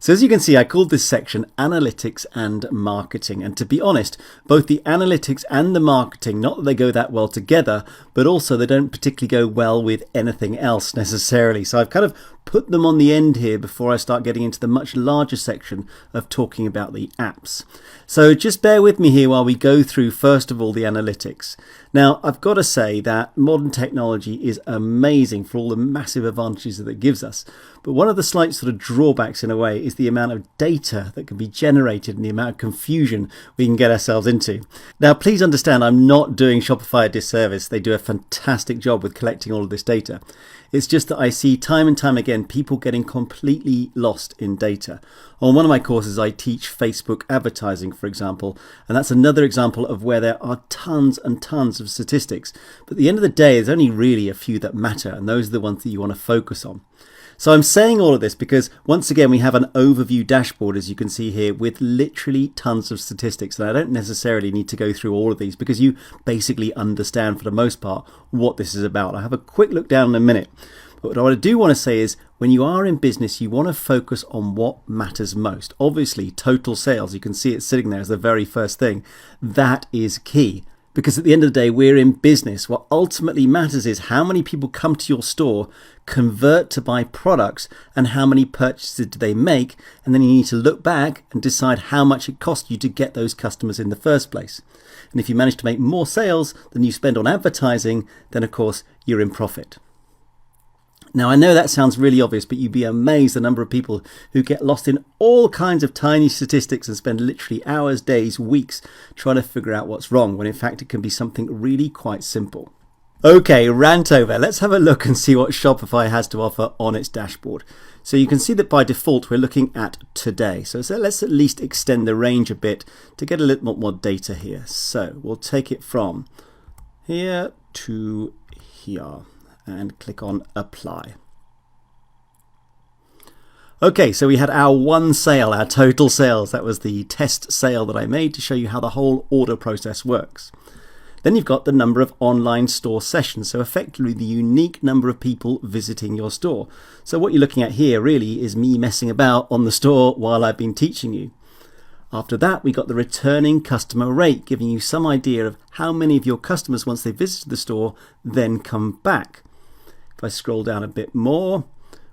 So as you can see, I called this section Analytics and Marketing. And to be honest, both the analytics and the marketing, not that they go that well together, but also they don't particularly go well with anything else necessarily. So I've kind of put them on the end here before I start getting into the much larger section of talking about the apps. So just bear with me here while we go through, first of all, the analytics. Now, I've got to say that modern technology is amazing for all the massive advantages that it gives us. But one of the slight sort of drawbacks in a way is the amount of data that can be generated and the amount of confusion we can get ourselves into. Now, please understand, I'm not doing Shopify a disservice. They do a fantastic job with collecting all of this data. It's just that I see time and time again people getting completely lost in data. On one of my courses, I teach Facebook advertising, for example, and that's another example of where there are tons and tons of statistics. But at the end of the day, there's only really a few that matter, and those are the ones that you want to focus on. So I'm saying all of this because once again we have an overview dashboard, as you can see here, with literally tons of statistics, and I don't necessarily need to go through all of these because you basically understand for the most part what this is about. I'll have a quick look down in a minute. But what I do want to say is when you are in business, you want to focus on what matters most. Obviously, total sales, you can see it sitting there as the very first thing. That is key. Because at the end of the day, we're in business. What ultimately matters is how many people come to your store, convert to buy products, and how many purchases do they make. And then you need to look back and decide how much it cost you to get those customers in the first place. And if you manage to make more sales than you spend on advertising, then of course you're in profit. Now, I know that sounds really obvious, but you'd be amazed the number of people who get lost in all kinds of tiny statistics and spend literally hours, days, weeks trying to figure out what's wrong, when in fact it can be something really quite simple. Okay, rant over. Let's have a look and see what Shopify has to offer on its dashboard. So you can see that by default we're looking at today. So let's at least extend the range a bit to get a little bit more data here. So we'll take it from here to here and click on apply. Okay, so we had our one sale, our total sales. That was the test sale that I made to show you how the whole order process works. Then you've got the number of online store sessions, so effectively the unique number of people visiting your store. So what you're looking at here really is me messing about on the store while I've been teaching you. After that, we got the returning customer rate, giving you some idea of how many of your customers, once they visited the store, then come back. If I scroll down a bit more,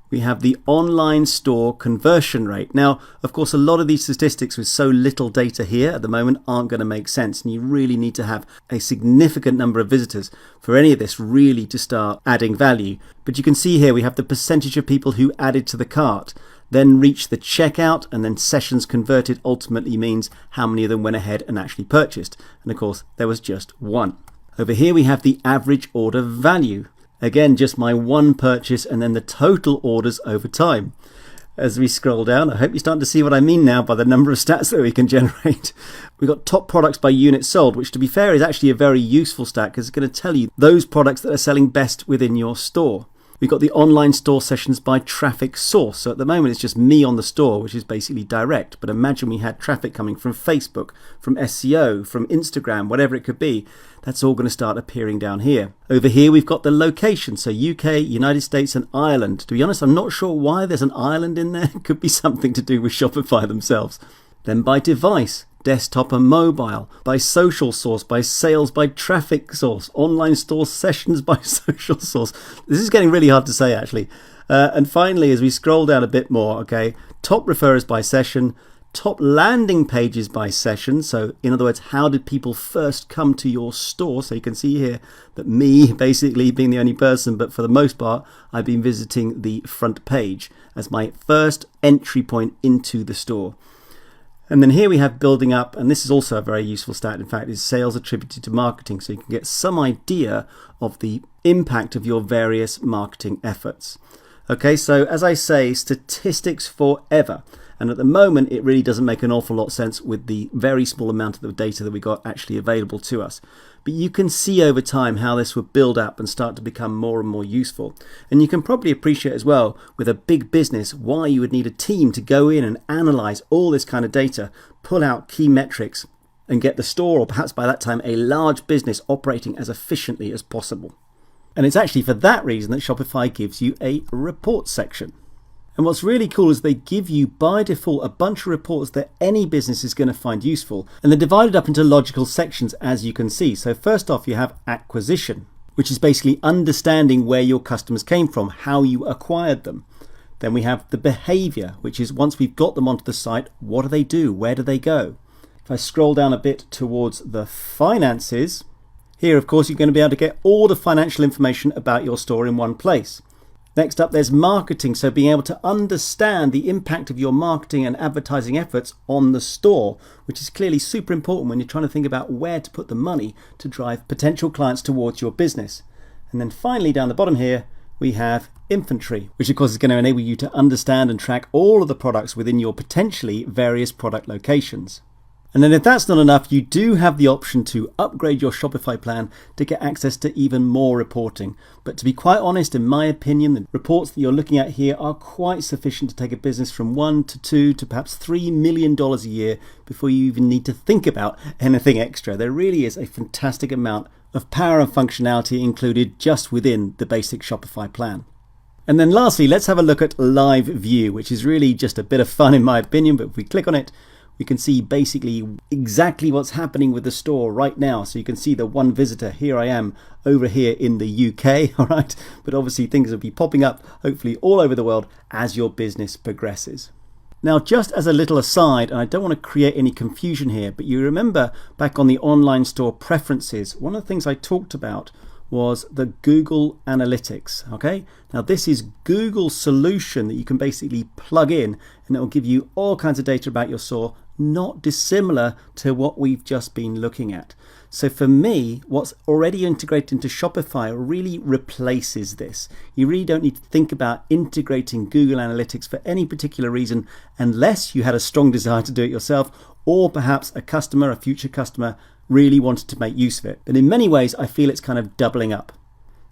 we have the online store conversion rate. Now, of course, a lot of these statistics with so little data here at the moment aren't going to make sense, and you really need to have a significant number of visitors for any of this really to start adding value. But you can see here we have the percentage of people who added to the cart, then reached the checkout, and then sessions converted ultimately means how many of them went ahead and actually purchased. And of course, there was just one. Over here we have the average order value. Again, just my one purchase and then the total orders over time. As we scroll down, I hope you're starting to see what I mean now by the number of stats that we can generate. We've got top products by unit sold, which to be fair is actually a very useful stat because it's going to tell you those products that are selling best within your store. We've got the online store sessions by traffic source. So at the moment, it's just me on the store, which is basically direct. But imagine we had traffic coming from Facebook, from SEO, from Instagram, whatever it could be. That's all going to start appearing down here. Over here, we've got the location. So UK, United States and Ireland. To be honest, I'm not sure why there's an Ireland in there. It could be something to do with Shopify themselves. Then by device. Desktop and mobile, by social source, by sales, by traffic source, online store sessions by social source. This is getting really hard to say actually. And finally, as we scroll down a bit more, okay, top referrers by session, top landing pages by session. So in other words, how did people first come to your store? So you can see here that me basically being the only person, but for the most part, I've been visiting the front page as my first entry point into the store. And then here we have building up, and this is also a very useful stat, in fact, is sales attributed to marketing. So you can get some idea of the impact of your various marketing efforts. Okay, so as I say, statistics forever. And at the moment, it really doesn't make an awful lot of sense with the very small amount of the data that we got actually available to us. But you can see over time how this will build up and start to become more and more useful. And you can probably appreciate as well, with a big business, why you would need a team to go in and analyze all this kind of data, pull out key metrics, and get the store, or perhaps by that time, a large business operating as efficiently as possible. And it's actually for that reason that Shopify gives you a report section. And what's really cool is they give you by default a bunch of reports that any business is going to find useful. And they're divided up into logical sections, as you can see. So first off, you have acquisition, which is basically understanding where your customers came from, how you acquired them. Then we have the behavior, which is once we've got them onto the site, what do they do? Where do they go? If I scroll down a bit towards the finances, here, of course, you're going to be able to get all the financial information about your store in one place. Next up, there's marketing, so being able to understand the impact of your marketing and advertising efforts on the store, which is clearly super important when you're trying to think about where to put the money to drive potential clients towards your business. And then finally, down the bottom here, we have inventory, which of course is going to enable you to understand and track all of the products within your potentially various product locations. And then if that's not enough, you do have the option to upgrade your Shopify plan to get access to even more reporting. But to be quite honest, in my opinion, the reports that you're looking at here are quite sufficient to take a business from $1 to $2 to perhaps $3 million a year before you even need to think about anything extra. There really is a fantastic amount of power and functionality included just within the basic Shopify plan. And then lastly, let's have a look at live view, which is really just a bit of fun in my opinion, but if we click on it, we can see basically exactly what's happening with the store right now. So you can see the one visitor. Here I am over here in the UK, all right? But obviously things will be popping up, hopefully all over the world as your business progresses. Now, just as a little aside, and I don't want to create any confusion here, but you remember back on the online store preferences, one of the things I talked about was the Google Analytics, okay? Now this is Google's solution that you can basically plug in and it will give you all kinds of data about your store, not dissimilar to what we've just been looking at. So for me, what's already integrated into Shopify really replaces this. You really don't need to think about integrating Google Analytics for any particular reason unless you had a strong desire to do it yourself or perhaps a customer, a future customer, really wanted to make use of it. But in many ways, I feel it's kind of doubling up.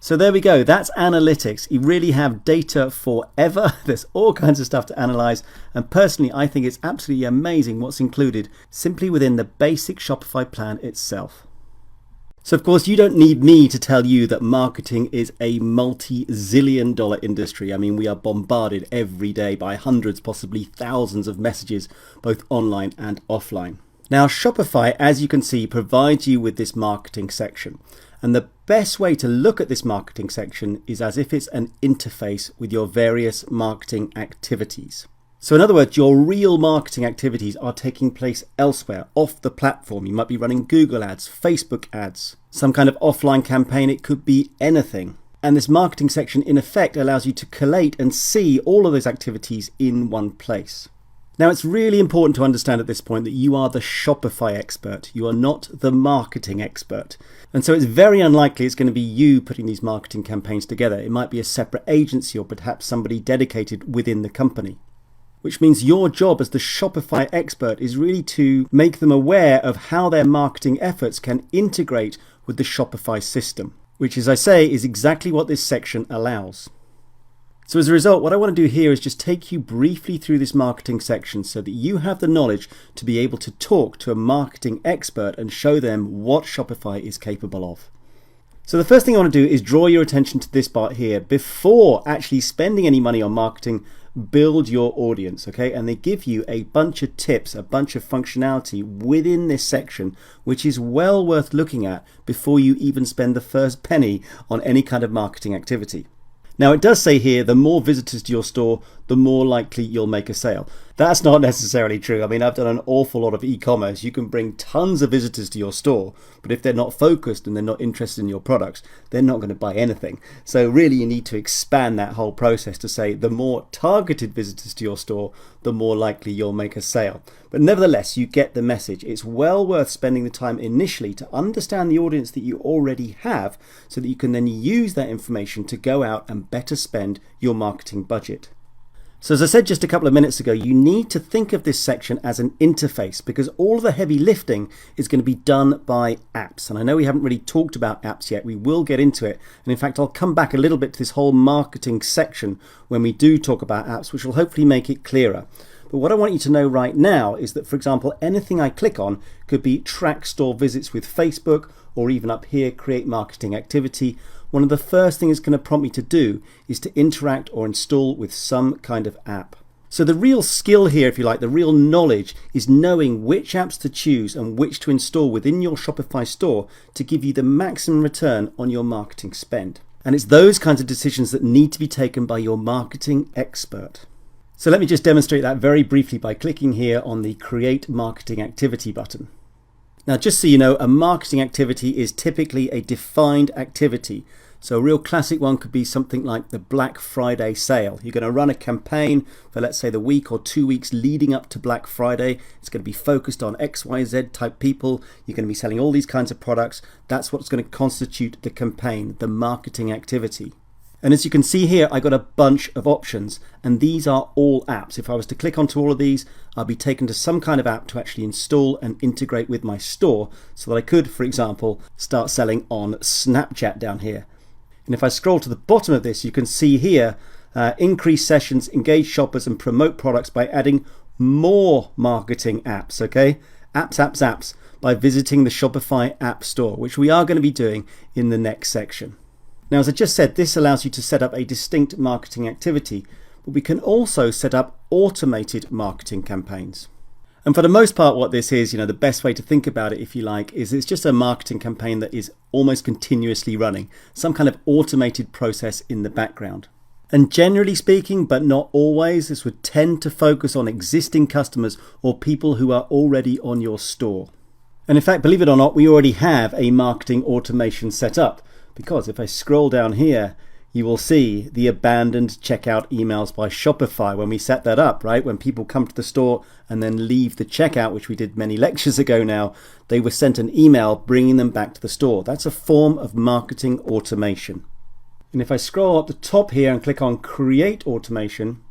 So there we go. That's analytics. You really have data forever. There's all kinds of stuff to analyze. And personally, I think it's absolutely amazing what's included simply within the basic Shopify plan itself. So of course, you don't need me to tell you that marketing is a multi-zillion dollar industry. I mean, we are bombarded every day by hundreds, possibly thousands of messages, both online and offline. Now, Shopify, as you can see, provides you with this marketing section. And the best way to look at this marketing section is as if it's an interface with your various marketing activities. So in other words, your real marketing activities are taking place elsewhere, off the platform. You might be running Google ads, Facebook ads, some kind of offline campaign. It could be anything. And this marketing section, in effect, allows you to collate and see all of those activities in one place. Now, it's really important to understand at this point that you are the Shopify expert. You are not the marketing expert. And so it's very unlikely it's going to be you putting these marketing campaigns together. It might be a separate agency or perhaps somebody dedicated within the company. Which means your job as the Shopify expert is really to make them aware of how their marketing efforts can integrate with the Shopify system, which, as I say, is exactly what this section allows. So as a result, what I want to do here is just take you briefly through this marketing section so that you have the knowledge to be able to talk to a marketing expert and show them what Shopify is capable of. So the first thing I want to do is draw your attention to this part here. Before actually spending any money on marketing, build your audience, okay? And they give you a bunch of tips, a bunch of functionality within this section, which is well worth looking at before you even spend the first penny on any kind of marketing activity. Now, it does say here, the more visitors to your store, the more likely you'll make a sale. That's not necessarily true. I mean, I've done an awful lot of e-commerce. You can bring tons of visitors to your store, but if they're not focused and they're not interested in your products, they're not going to buy anything. So really, you need to expand that whole process to say the more targeted visitors to your store, the more likely you'll make a sale. But nevertheless, you get the message. It's well worth spending the time initially to understand the audience that you already have so that you can then use that information to go out and better spend your marketing budget. So as I said just a couple of minutes ago, you need to think of this section as an interface because all of the heavy lifting is going to be done by apps. And I know we haven't really talked about apps yet. We will get into it. And in fact, I'll come back a little bit to this whole marketing section when we do talk about apps, which will hopefully make it clearer. But what I want you to know right now is that, for example, anything I click on could be track store visits with Facebook, or even up here, create marketing activity. one of the first things it's going to prompt me to do is to interact or install with some kind of app. So the real skill here, if you like, the real knowledge is knowing which apps to choose and which to install within your Shopify store to give you the maximum return on your marketing spend. And it's those kinds of decisions that need to be taken by your marketing expert. So let me just demonstrate that very briefly by clicking here on the Create Marketing Activity button. Now, just so you know, a marketing activity is typically a defined activity. So a real classic one could be something like the Black Friday sale. You're going to run a campaign for, let's say, the week or 2 weeks leading up to Black Friday. It's going to be focused on XYZ type people. You're going to be selling all these kinds of products. That's what's going to constitute the campaign, the marketing activity. And as you can see here, I got a bunch of options, and these are all apps. If I was to click onto all of these, I'll be taken to some kind of app to actually install and integrate with my store so that I could, for example, start selling on Snapchat down here. And if I scroll to the bottom of this, you can see here, increase sessions, engage shoppers, and promote products by adding more marketing apps, okay? Apps, by visiting the Shopify App Store, which we are going to be doing in the next section. Now, as I just said, this allows you to set up a distinct marketing activity, but we can also set up automated marketing campaigns. And for the most part, what this is, the best way to think about it, if you like, is it's just a marketing campaign that is almost continuously running, some kind of automated process in the background. And generally speaking, but not always, this would tend to focus on existing customers or people who are already on your store. And in fact, believe it or not, we already have a marketing automation set up, because if I scroll down here, you will see the abandoned checkout emails by Shopify when we set that up, right? When people come to the store and then leave the checkout, which we did many lectures ago now, they were sent an email bringing them back to the store. That's a form of marketing automation. And if I scroll up the top here and click on Create Automation,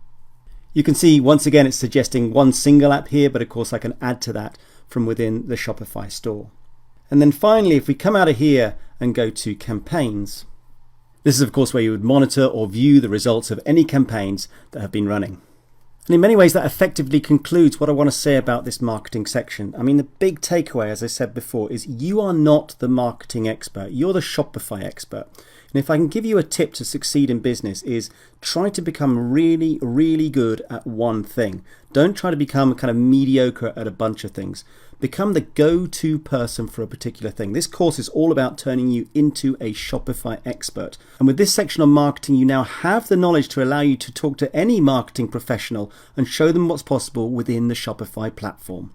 you can see once again it's suggesting one single app here, but of course I can add to that from within the Shopify store. And then finally, if we come out of here and go to Campaigns, this is of course where you would monitor or view the results of any campaigns that have been running. And in many ways that effectively concludes what I want to say about this marketing section. I mean, the big takeaway, as I said before, is you are not the marketing expert, you're the Shopify expert. And if I can give you a tip to succeed in business is try to become really, really good at one thing. Don't try to become kind of mediocre at a bunch of things. Become the go-to person for a particular thing. This course is all about turning you into a Shopify expert. And with this section on marketing, you now have the knowledge to allow you to talk to any marketing professional and show them what's possible within the Shopify platform.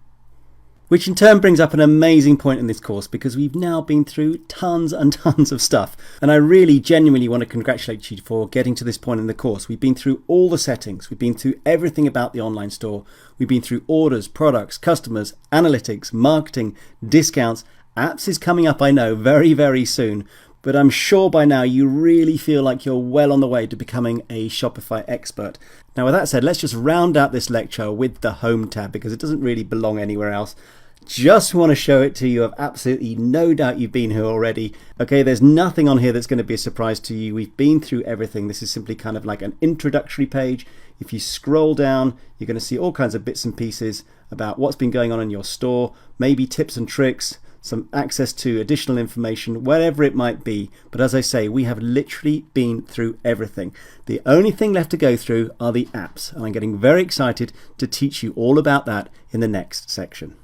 Which in turn brings up an amazing point in this course, because we've now been through tons and tons of stuff. And I really genuinely want to congratulate you for getting to this point in the course. We've been through all the settings. We've been through everything about the online store. We've been through orders, products, customers, analytics, marketing, discounts. Apps is coming up, I know, very, very soon. But I'm sure by now you really feel like you're well on the way to becoming a Shopify expert. Now, with that said, let's just round out this lecture with the Home tab, because it doesn't really belong anywhere else. Just want to show it to you. I've absolutely no doubt you've been here already. Okay, there's nothing on here that's going to be a surprise to you. We've been through everything. This is simply kind of like an introductory page. If you scroll down, you're going to see all kinds of bits and pieces about what's been going on in your store, maybe tips and tricks, some access to additional information, whatever it might be. But as I say, we have literally been through everything. The only thing left to go through are the apps, and I'm getting very excited to teach you all about that in the next section.